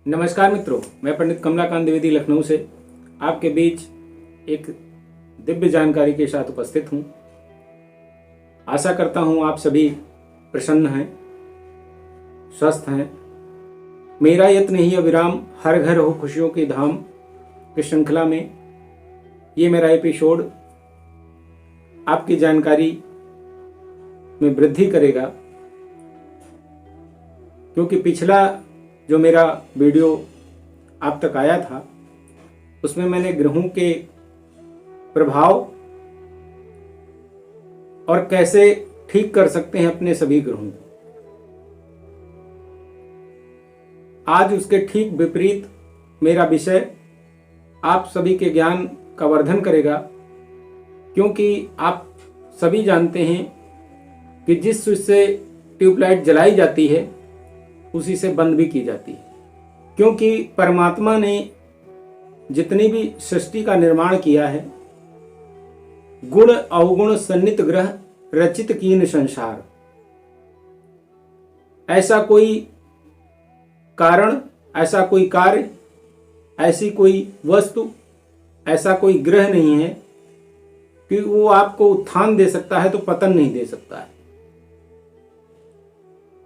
नमस्कार मित्रों, मैं पंडित कमलाकांत द्विवेदी लखनऊ से आपके बीच एक दिव्य जानकारी के साथ उपस्थित हूँ। आशा करता हूँ आप सभी प्रसन्न हैं, स्वस्थ हैं। मेरा यत्न ही अविराम, हर घर हो खुशियों की धाम की श्रृंखला में ये मेरा एपिसोड आपकी जानकारी में वृद्धि करेगा, क्योंकि पिछला जो मेरा वीडियो आप तक आया था उसमें मैंने ग्रहों के प्रभाव और कैसे ठीक कर सकते हैं अपने सभी ग्रहों को। आज उसके ठीक विपरीत मेरा विषय आप सभी के ज्ञान का वर्धन करेगा, क्योंकि आप सभी जानते हैं कि जिस स्विच से ट्यूबलाइट जलाई जाती है उसी से बंद भी की जाती है, क्योंकि परमात्मा ने जितनी भी सृष्टि का निर्माण किया है, गुण अवगुण सन्नित ग्रह रचित कीन संसार। ऐसा कोई कारण, ऐसा कोई कार्य, ऐसी कोई वस्तु, ऐसा कोई ग्रह नहीं है कि वो आपको उत्थान दे सकता है तो पतन नहीं दे सकता है,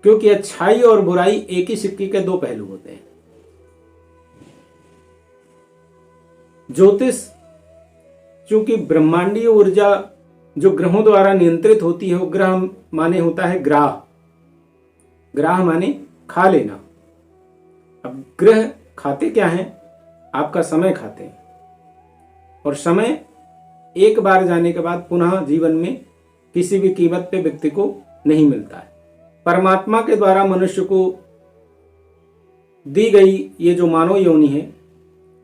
क्योंकि अच्छाई और बुराई एक ही सिक्के के दो पहलू होते हैं। ज्योतिष चूंकि ब्रह्मांडीय ऊर्जा जो ग्रहों द्वारा नियंत्रित होती है, वो ग्रह माने होता है ग्राह। ग्राह माने खा लेना। अब ग्रह खाते क्या हैं? आपका समय खाते हैं, और समय एक बार जाने के बाद पुनः जीवन में किसी भी कीमत पे व्यक्ति को नहीं मिलता है। परमात्मा के द्वारा मनुष्य को दी गई ये जो मानव योनि है,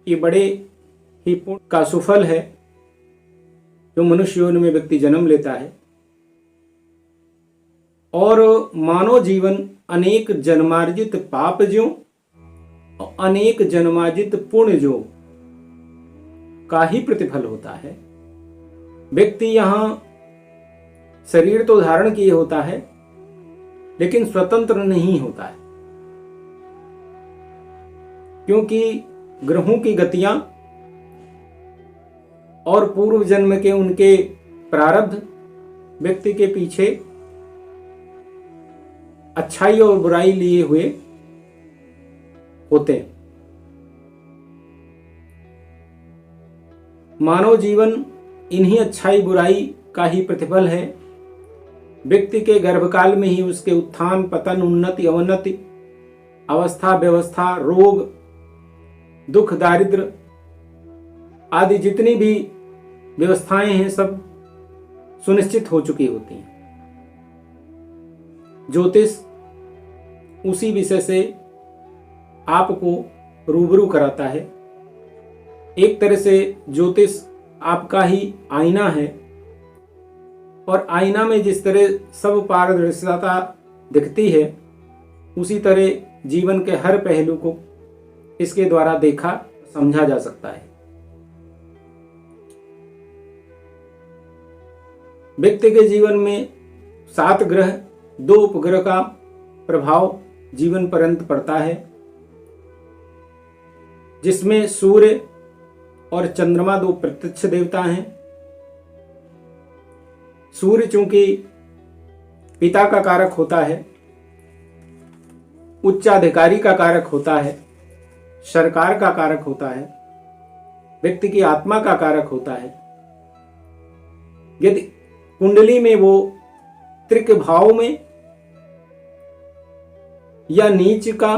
ये बड़े ही पुण्य का सुफल है जो मनुष्य योनि में व्यक्ति जन्म लेता है। और मानव जीवन अनेक जन्मार्जित पाप जो और अनेक जन्मार्जित पुण्य जो का ही प्रतिफल होता है। व्यक्ति यहां शरीर तो धारण किए होता है, लेकिन स्वतंत्र नहीं होता है, क्योंकि ग्रहों की गतियां और पूर्व जन्म के उनके प्रारब्ध व्यक्ति के पीछे अच्छाई और बुराई लिए हुए होते हैं। मानव जीवन इन्हीं अच्छाई बुराई का ही प्रतिफल है। व्यक्ति के गर्भकाल में ही उसके उत्थान पतन, उन्नति अवनति, अवस्था व्यवस्था, रोग दुख दारिद्र आदि जितनी भी व्यवस्थाएं हैं सब सुनिश्चित हो चुकी होती हैं। ज्योतिष उसी विषय से आपको रूबरू कराता है। एक तरह से ज्योतिष आपका ही आईना है, और आईना में जिस तरह सब पारदर्शिता दिखती है, उसी तरह जीवन के हर पहलू को इसके द्वारा देखा समझा जा सकता है। व्यक्ति के जीवन में 7 ग्रह, 2 उपग्रह का प्रभाव जीवन पर्यंत पड़ता है, जिसमें सूर्य और चंद्रमा 2 प्रत्यक्ष देवता हैं। सूर्य चूंकि पिता का कारक होता है, उच्चाधिकारी का कारक होता है, सरकार का कारक होता है, व्यक्ति की आत्मा का कारक होता है। यदि कुंडली में वो त्रिक भाव में या नीच का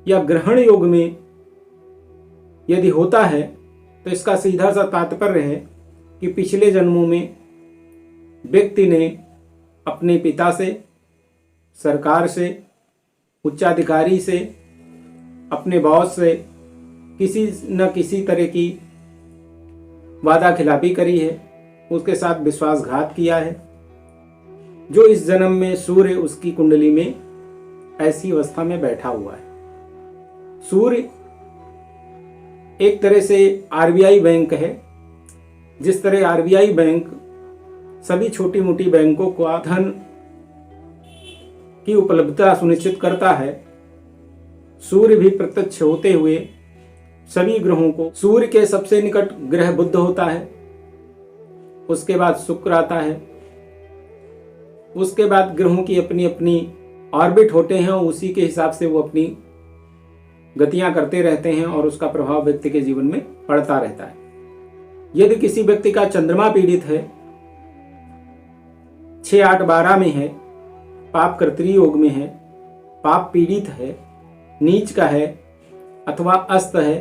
या ग्रहण योग में यदि होता है, तो इसका सीधा सा तात्पर्य है कि पिछले जन्मों में व्यक्ति ने अपने पिता से, सरकार से, उच्चाधिकारी से, अपने बॉस से किसी न किसी तरह की वादा खिलाफी करी है, उसके साथ विश्वासघात किया है, जो इस जन्म में सूर्य उसकी कुंडली में ऐसी अवस्था में बैठा हुआ है। सूर्य एक तरह से आरबीआई बैंक है। जिस तरह आरबीआई बैंक सभी छोटी मोटी बैंकों को धन की उपलब्धता सुनिश्चित करता है, सूर्य भी प्रत्यक्ष होते हुए सभी ग्रहों को, सूर्य के सबसे निकट ग्रह बुध होता है, उसके बाद शुक्र आता है, उसके बाद ग्रहों की अपनी अपनी ऑर्बिट होते हैं और उसी के हिसाब से वो अपनी गतियां करते रहते हैं और उसका प्रभाव व्यक्ति के जीवन में पड़ता रहता है। यदि किसी व्यक्ति का चंद्रमा पीड़ित है, 6, 8, 12 में है, पाप कर्तरी योग में है, पाप पीड़ित है, नीच का है अथवा अस्त है,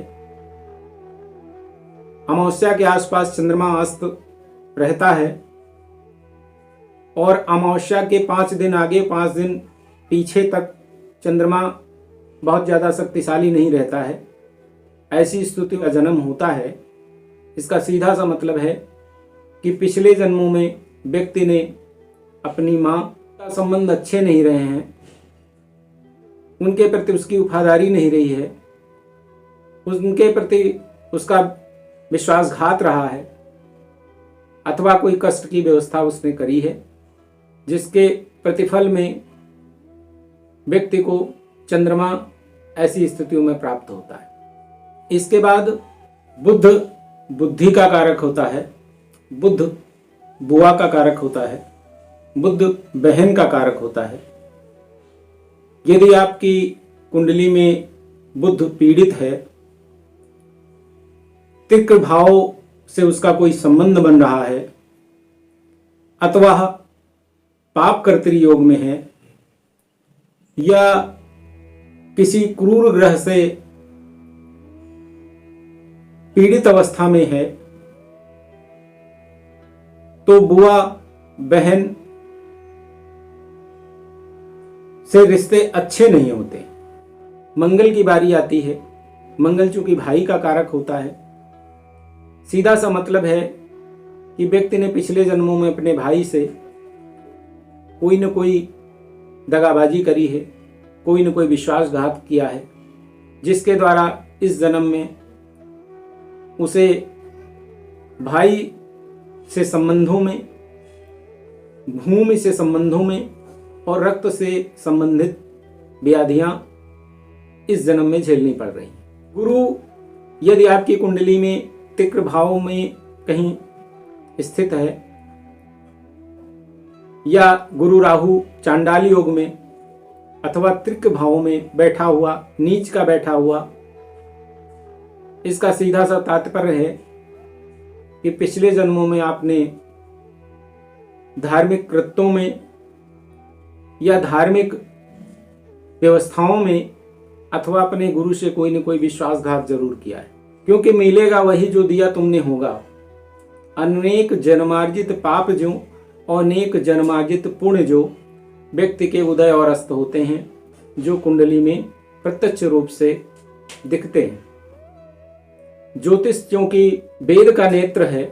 अमावस्या के आसपास चंद्रमा अस्त रहता है और अमावस्या के 5 दिन आगे 5 दिन पीछे तक चंद्रमा बहुत ज़्यादा शक्तिशाली नहीं रहता है, ऐसी स्थिति का जन्म होता है। इसका सीधा सा मतलब है कि पिछले जन्मों में व्यक्ति ने अपनी माँ का संबंध अच्छे नहीं रहे हैं, उनके प्रति उसकी वफादारी नहीं रही है, उनके प्रति उसका विश्वासघात रहा है अथवा कोई कष्ट की व्यवस्था उसने करी है, जिसके प्रतिफल में व्यक्ति को चंद्रमा ऐसी स्थितियों में प्राप्त होता है। इसके बाद बुध बुद्धि का कारक होता है, बुध बुआ का कारक होता है, बुध बहन का कारक होता है। यदि आपकी कुंडली में बुध पीड़ित है, तिक्र भाव से उसका कोई संबंध बन रहा है अथवा पाप कर्तरी योग में है या किसी क्रूर ग्रह से पीड़ित अवस्था में है, तो बुआ बहन से रिश्ते अच्छे नहीं होते। मंगल की बारी आती है, मंगल चूंकि भाई का कारक होता है, सीधा सा मतलब है कि व्यक्ति ने पिछले जन्मों में अपने भाई से कोई न कोई दगाबाजी करी है, कोई न कोई विश्वासघात किया है, जिसके द्वारा इस जन्म में उसे भाई से संबंधों में, भूमि से संबंधों में और रक्त से संबंधित व्याधियां इस जन्म में झेलनी पड़ रही हैं। गुरु यदि आपकी कुंडली में तिक्र भाव में कहीं स्थित है या गुरु राहु चांडाल योग में अथवा त्रिक भाव में बैठा हुआ, नीच का बैठा हुआ, इसका सीधा सा तात्पर्य है कि पिछले जन्मों में आपने धार्मिक कृत्यों में या धार्मिक व्यवस्थाओं में अथवा अपने गुरु से कोई न कोई विश्वासघात जरूर किया है, क्योंकि मिलेगा वही जो दिया तुमने होगा। अनेक जन्मार्जित पाप जो और अनेक जन्मार्जित पुण्य जो व्यक्ति के उदय और अस्त होते हैं, जो कुंडली में प्रत्यक्ष रूप से दिखते हैं। ज्योतिष क्योंकि वेद का नेत्र है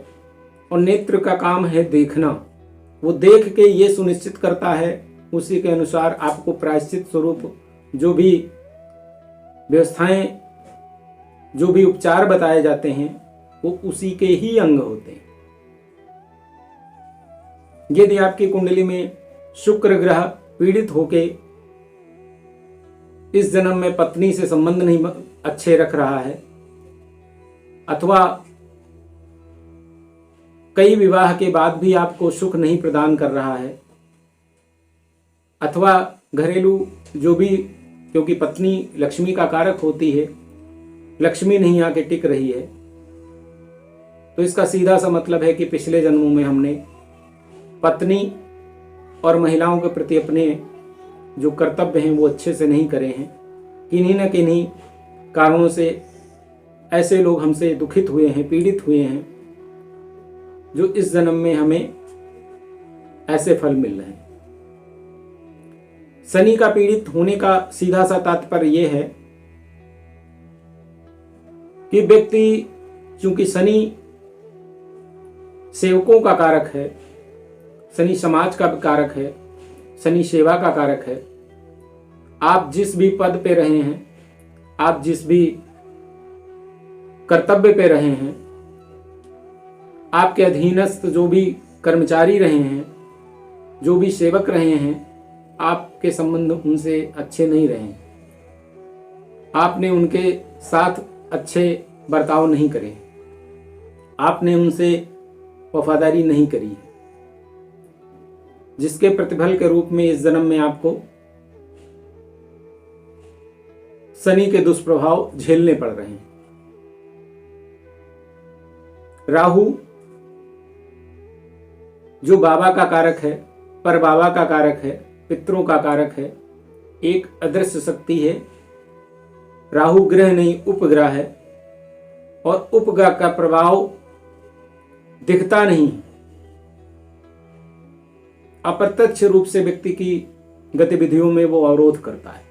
और नेत्र का काम है देखना, वो देख के ये सुनिश्चित करता है, उसी के अनुसार आपको प्रायश्चित स्वरूप जो भी व्यवस्थाएं, जो भी उपचार बताए जाते हैं, वो उसी के ही अंग होते हैं। यदि आपकी कुंडली में शुक्र ग्रह पीड़ित होके इस जन्म में पत्नी से संबंध नहीं अच्छे रख रहा है अथवा कई विवाह के बाद भी आपको सुख नहीं प्रदान कर रहा है अथवा घरेलू जो भी, क्योंकि पत्नी लक्ष्मी का कारक होती है, लक्ष्मी नहीं आके टिक रही है, तो इसका सीधा सा मतलब है कि पिछले जन्मों में हमने पत्नी और महिलाओं के प्रति अपने जो कर्तव्य हैं वो अच्छे से नहीं करे हैं। किन्हीं न किन्हीं कारणों से ऐसे लोग हमसे दुखित हुए हैं, पीड़ित हुए हैं, जो इस जन्म में हमें ऐसे फल मिल रहे हैं। शनि का पीड़ित होने का सीधा सा तात्पर्य यह है कि व्यक्ति, चूंकि शनि सेवकों का कारक है, शनि समाज का कारक है, शनि सेवा का कारक है। आप जिस भी पद पे रहे हैं, आप जिस भी कर्तव्य पे रहे हैं, आपके अधीनस्थ जो भी कर्मचारी रहे हैं, जो भी सेवक रहे हैं, आपके संबंध उनसे अच्छे नहीं रहे हैं। आपने उनके साथ अच्छे बर्ताव नहीं करे, आपने उनसे वफादारी नहीं करी, जिसके प्रतिफल के रूप में इस जन्म में आपको शनि के दुष्प्रभाव झेलने पड़ रहे हैं। राहु जो बाबा का कारक है, पर बाबा का कारक है, पितरों का कारक है, एक अदृश्य शक्ति है। राहु ग्रह नहीं उपग्रह है, और उपग्रह का प्रभाव दिखता नहीं, अप्रत्यक्ष रूप से व्यक्ति की गतिविधियों में वो अवरोध करता है।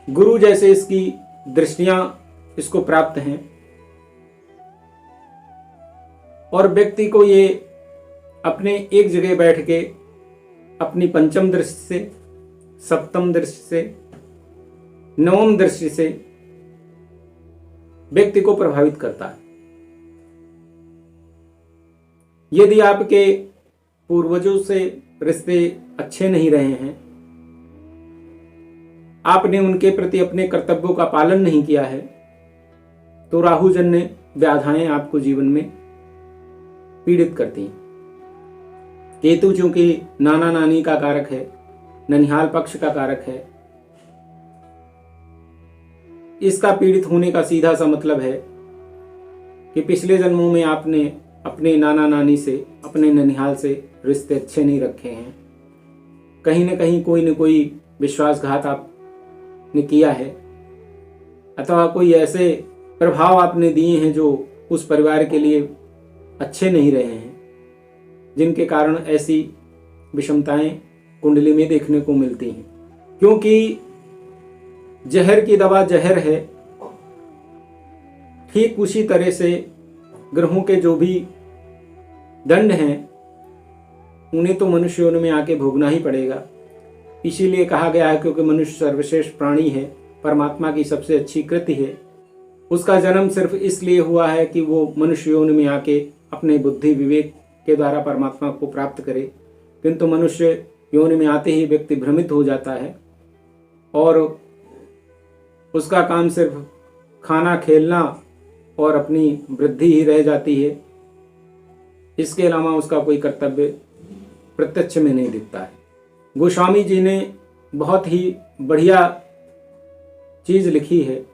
गुरु जैसे इसकी दृष्टियां इसको प्राप्त हैं, और व्यक्ति को ये अपने एक जगह बैठ के अपनी पंचम दृष्टि से, सप्तम दृष्टि से, नवम दृष्टि से व्यक्ति को प्रभावित करता है। यदि आपके पूर्वजों से रिश्ते अच्छे नहीं रहे हैं, आपने उनके प्रति अपने कर्तव्यों का पालन नहीं किया है, तो राहुजन्य व्याधाएं आपको जीवन में पीड़ित करती हैं। केतु चूंकि नाना नानी का कारक है, ननिहाल पक्ष का कारक है, इसका पीड़ित होने का सीधा सा मतलब है कि पिछले जन्मों में आपने अपने नाना नानी से, अपने ननिहाल से रिश्ते अच्छे नहीं रखे हैं। कहीं न कहीं कोई न कोई विश्वासघात आपने किया है, अथवा कोई ऐसे प्रभाव आपने दिए हैं जो उस परिवार के लिए अच्छे नहीं रहे हैं, जिनके कारण ऐसी विषमताएं कुंडली में देखने को मिलती हैं। क्योंकि जहर की दवा जहर है, ठीक उसी तरह से ग्रहों के जो भी दंड हैं उन्हें तो मनुष्य योनि में आके भोगना ही पड़ेगा। इसीलिए कहा गया है, क्योंकि मनुष्य सर्वश्रेष्ठ प्राणी है, परमात्मा की सबसे अच्छी कृति है, उसका जन्म सिर्फ इसलिए हुआ है कि वो मनुष्य योनि में आके अपने बुद्धि विवेक के द्वारा परमात्मा को प्राप्त करे। किंतु मनुष्य योनि में आते ही व्यक्ति भ्रमित हो जाता है और उसका काम सिर्फ खाना, खेलना और अपनी वृद्धि ही रह जाती है। इसके अलावा उसका कोई कर्तव्य प्रत्यक्ष में नहीं दिखता है। गोस्वामी जी ने बहुत ही बढ़िया चीज लिखी है,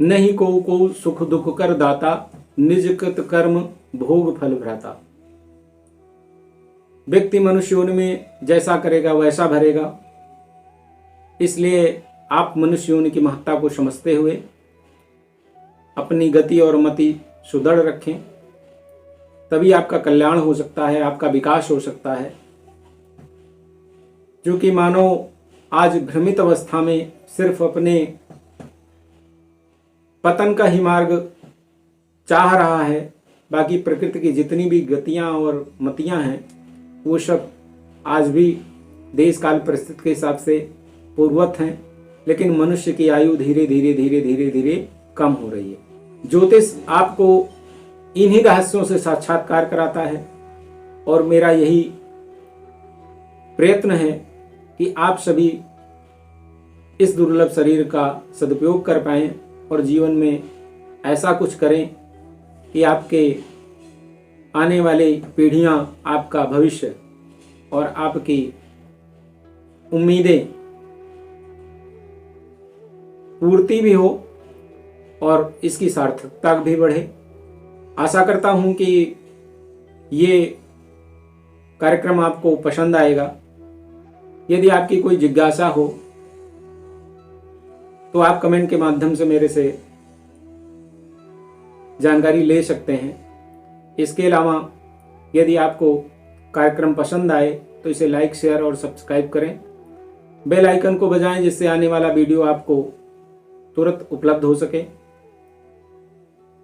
नहीं को सुख दुख कर दाता, निज कृत कर्म भोग फल भ्राता। व्यक्ति मनुष्य योनि में जैसा करेगा वैसा भरेगा। इसलिए आप मनुष्य योनि की महत्ता को समझते हुए अपनी गति और मति सुदृढ़ रखें, तभी आपका कल्याण हो सकता है, आपका विकास हो सकता है। जो कि मानव आज भ्रमित अवस्था में सिर्फ अपने पतन का ही मार्ग चाह रहा है, बाकी प्रकृति की जितनी भी गतियां और मतियां हैं वो सब आज भी देश काल परिस्थिति के हिसाब से पूर्ववत हैं, लेकिन मनुष्य की आयु धीरे धीरे धीरे धीरे धीरे कम हो रही है। ज्योतिष आपको इन्हीं रहस्यों से साक्षात्कार कराता है, और मेरा यही प्रयत्न है कि आप सभी इस दुर्लभ शरीर का सदुपयोग कर पाएं और जीवन में ऐसा कुछ करें कि आपके आने वाली पीढ़ियां, आपका भविष्य और आपकी उम्मीदें पूर्ति भी हो और इसकी सार्थकता भी बढ़े। आशा करता हूं कि ये कार्यक्रम आपको पसंद आएगा। यदि आपकी कोई जिज्ञासा हो तो आप कमेंट के माध्यम से मेरे से जानकारी ले सकते हैं। इसके अलावा यदि आपको कार्यक्रम पसंद आए तो इसे लाइक, शेयर और सब्सक्राइब करें। बेल आइकन को बजाएं, जिससे आने वाला वीडियो आपको तुरंत उपलब्ध हो सके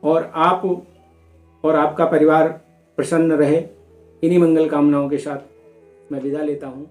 और आप और आपका परिवार प्रसन्न रहे। इन्हीं मंगल कामनाओं के साथ मैं विदा लेता हूँ।